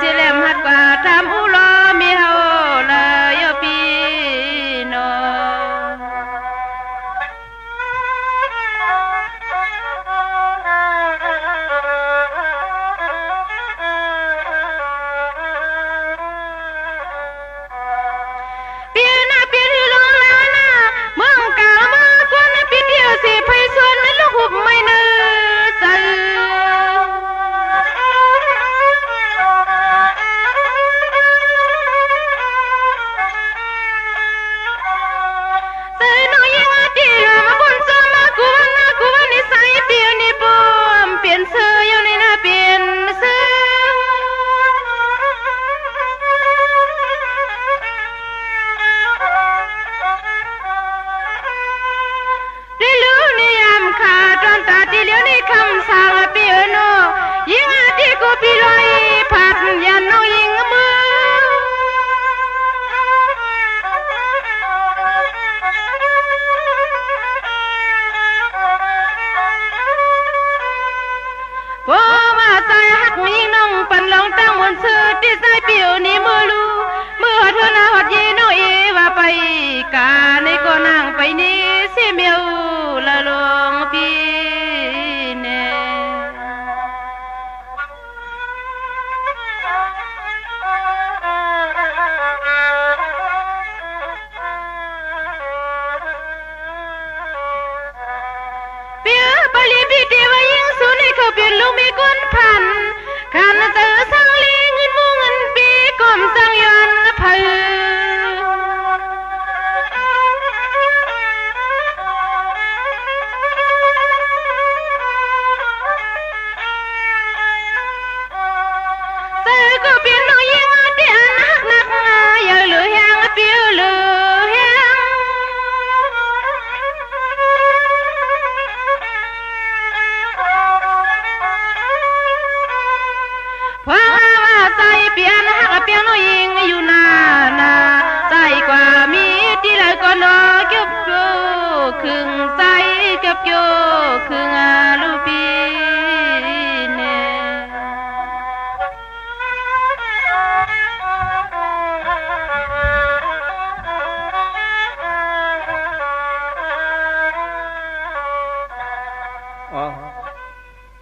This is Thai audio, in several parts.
สิแลมฮัดกว่าทำอุลอมีเฮาเลยปีโน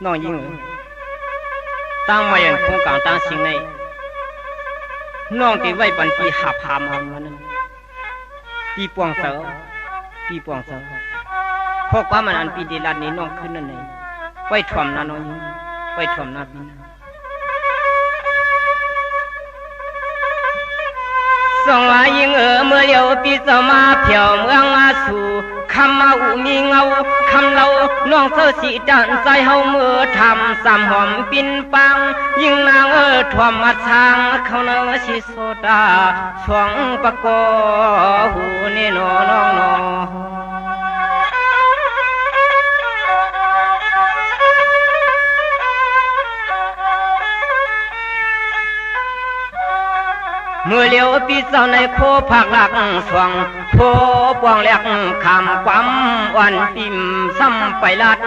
น้องยิงตั้งมาอย่างโครงการตั้งสิ่งในน้องที่ไว้ปันปีหาพามานั้นปีปวงเสาพวกว่ามันอันปีดีลัดนี้น้องขึ้นนั่นเองไว้ถ่วมนะน้องยิงไว้ถ่วมนะพี่ส่งว่ายิงเมื่อเลียวปีเจ้ามาเพียวเมืองมาสู่คำมาอุมีเงาคำเราน้องเสื้อสีจันใจเฮาเมื่อทำสามหอมปินปังยิ่งนางถ่วมมาทางเขาเนื้อสิโซดาช่วงปะกอหูนี่น้องเมื่อเลี้ยวปีเจ้าในโคผักหลักสวงโคปวงแหลกคำความวันปิ่มซ้ำไปลัด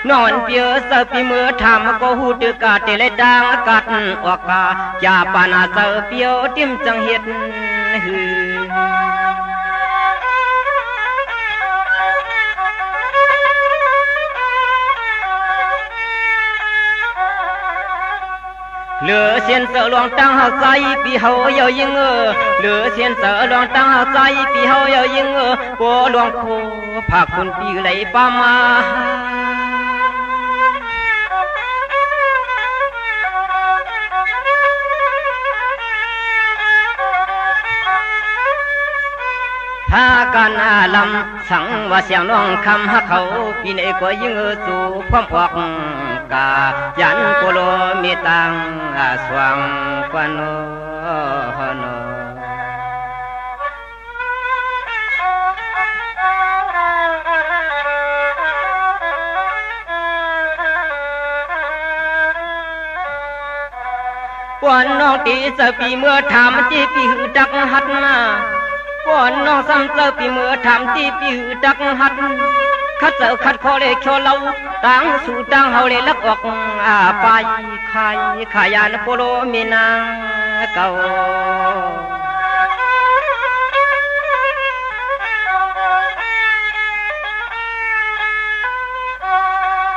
นอนเปียเสปีเมื่อทำก็หูตึกกาเตเลดังกัดออกกาจาปานาเสเปียวติมจังเฮ็ดหือเหลือเสียนเสือหลวงตั้งหาใจปีเฮาเยายิงเหลือเสียนเสือหลวงตั้งหาใจปีเฮาเยายิงโปหลวงโคภาคคุณปีไหลปามาถ้าการลำสังว่าเสียงน้องคำหาเขาปีไหนก็ยิงสู่ความออกกายันโปโลมีตังสว่างกว่าโนปวนน้องตีเสปีเมื่อถามจีปีหือดักหัดนาปวนน้องซ้ำเสปีเมื่อถามจีปีหือดักหัดขัดเสขัดคอเลยโชเราตั้งสู่ตั้งเฮาเลยลักออกไปเข ขายขายานโปโลมีนางเก่า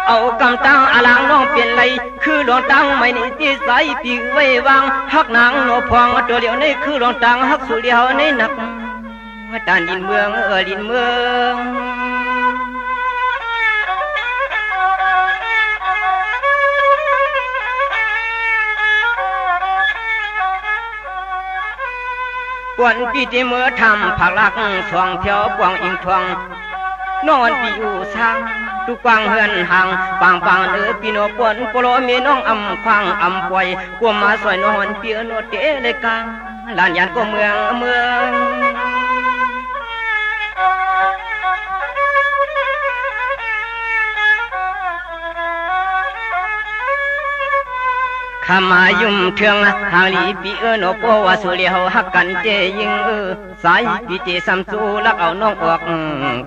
เอากำตังอลางน้องเปลี่ยนไหลคือหลวงตังไม่นิติใสปีไว้วางฮักนางโนพองตัวเดียวในคือหลวงตังฮักสุเดียวในหนักตานดินเมืองดินเมืองปวนปีที่เมื่อทำผักลักสวงเที่ยวปวงอิงทวงนอนปีอยู่สร้างทุกกวางเฮือนห่างปางปางพี่โนปวนโปโลมีน้องอำควางอำปวยกวมมาสวยนอนเปียโนเตเลยกลางลานยานก็เมืองขามายุ่มเทืองหางลีปีโนโปวาสุเลียวฮักกันเจยิงสายปีเจซัมซูลักเอาน้องออก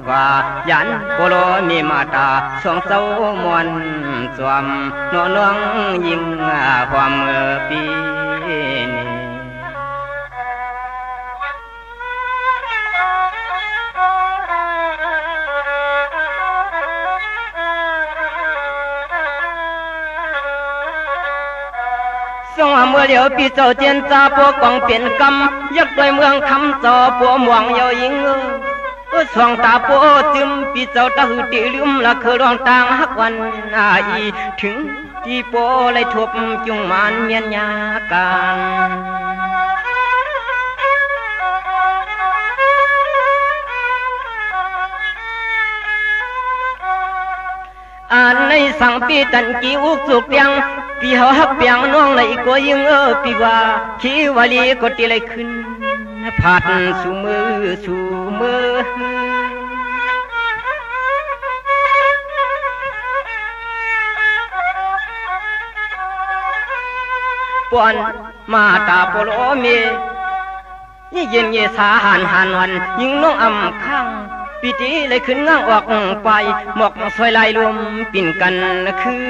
กว่ายันโปโลมีมาตาสองเศร้ามวนสวมน้องยิงความปีนี้ส่งเมื่อเดียวปีเจ้าเจียนจาพวกกองเปลี่ยนกำยักด้วยเมืองคำจอปัวหมวงเยายิงสวงตาปัวจึมปีเจ้าตะหือตีลืมละคือรองต่างฮักวันอีถึงที่ปัวเลยทบจุงมันเมียนยาการในสังปีตันกีอุกสุกยังปีเฮาฮักเปียงน้องไหลก็ยิงปีว่าขีวาลีก็ติไหลขึ้นผาดสู่มือปวนมาตาโปโลเมนี่เย็นเยสาหันวันยิงน้องอำข้างปีตีเลยขึ้นง้างออกไปหมอกซอยลายรวมปิ่นกันคือ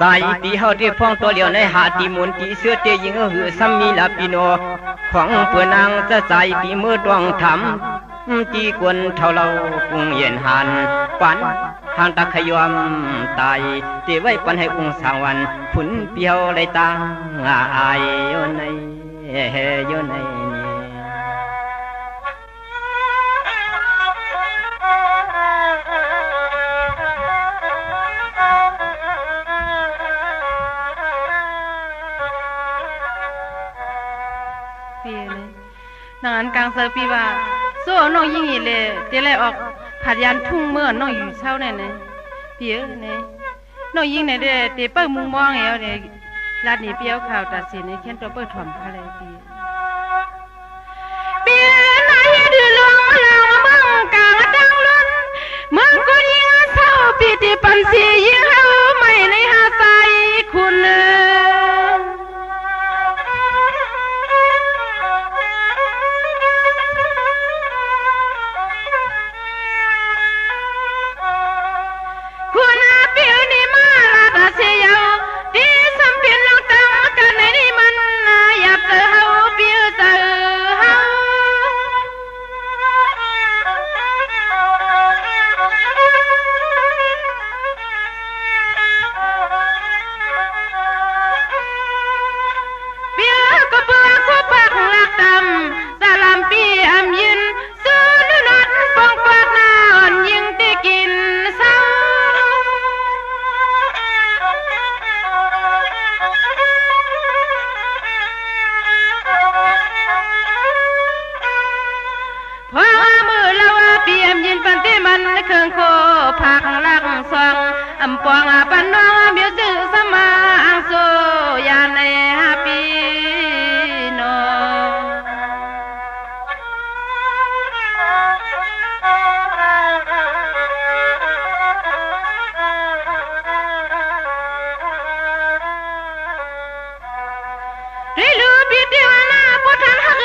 สายปีเฮาที่พ้องตัวเดียวในหาตีมุนตีเสื้อเตยิงหือซ้ำมีลาปีโนของเปื่อนางจะใส่ปีมือดวงถำตีกวนเท่าเรากุ้งเย็นหันปันทางตะขยอมตายเตไว้ปันให้องค์สางวันผุนเปียวเลยตางอายอยู่ในนางกลางเซอปีว่าโซ่น้องยิงอีเลยเตไลออกผัดยันทุ่งเมื่อน้องอยู่เช้าแน่ๆเปียเนี่ยน้องยิงไหนเด้เตเปิ้งมุงมองแล้วเนี่ยลาดนี่เปียวข่าวตัดสินในแค่นตัวเปิ้งถ่อมพะเลยเปียไหนดื้อลวงเราเมืองกลางดังล้นเมืองก็ยิงเศร้าปีติปันสียิงเฮาไม่ในหาใจคุณอำปองปันน้องเบียวจื้อสมาอังโซยานในปีโนริลูปีเดียวนาบ่ทันฮัก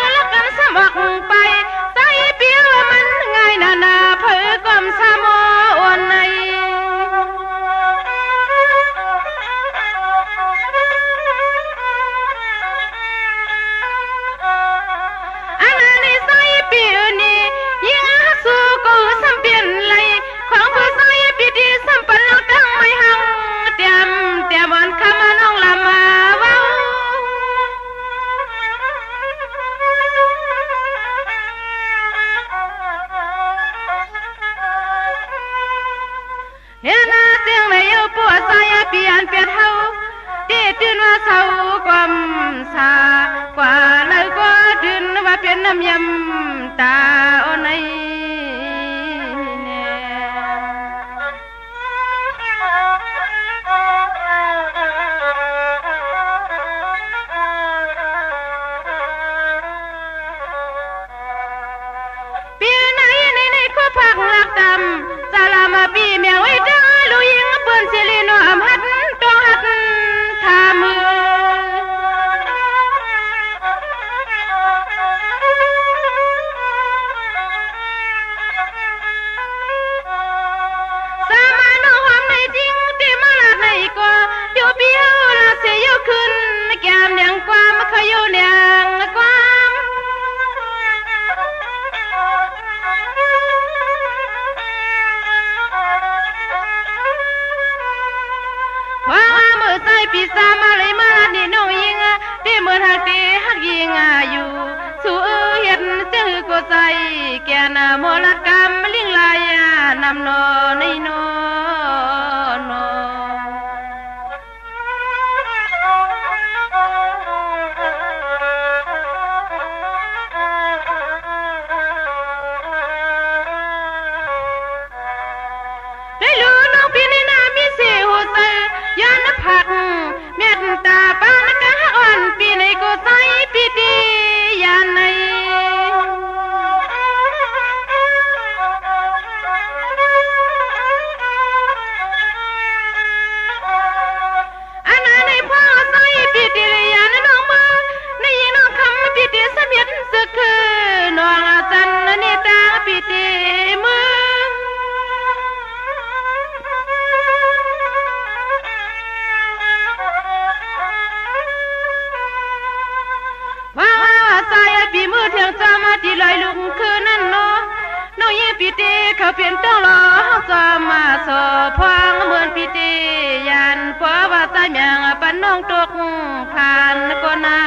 น้ำยำตาเอาในสาลามาปีแมวไว้จ้าลูยิงเปิ้นสิลีโนอำหัดต้องหัดทามือสามาโนหอมในจริงที่มาลาในก็เดี๋ยวเบี้ยวละเสียขึ้นแก้มเนียงความขยเนียงความใส่ปีศาจมาเลยมานี่น้องยิงที่เมื่อทักที่ฮักยิงอยู่สู้เฮ็ดเสือก็ใส่แก่นมรกรรมลิงลายนำนอในนอนได้รู้น้องพี่นี่นามีเสียหัวใจยานผักเม็ดตาปานกะอ่อนปีในก็ใส่ปีตียานในอันนั้นในพ่อใส่ปีตียานน้องมือในยิงน้องคำปีตีสะเม็ดสึกคือน้องจันนี่ตาปีตีมือสายปีมือเทียงจามาที่ลอยลุงคือนั่นเนาะน้องยิงปีตีเขาเปลี่ยนต้องรอจอมาสอพองเหมือนปีตียันเพราะว่าสายแมงปันน้องตกผ่านก็นา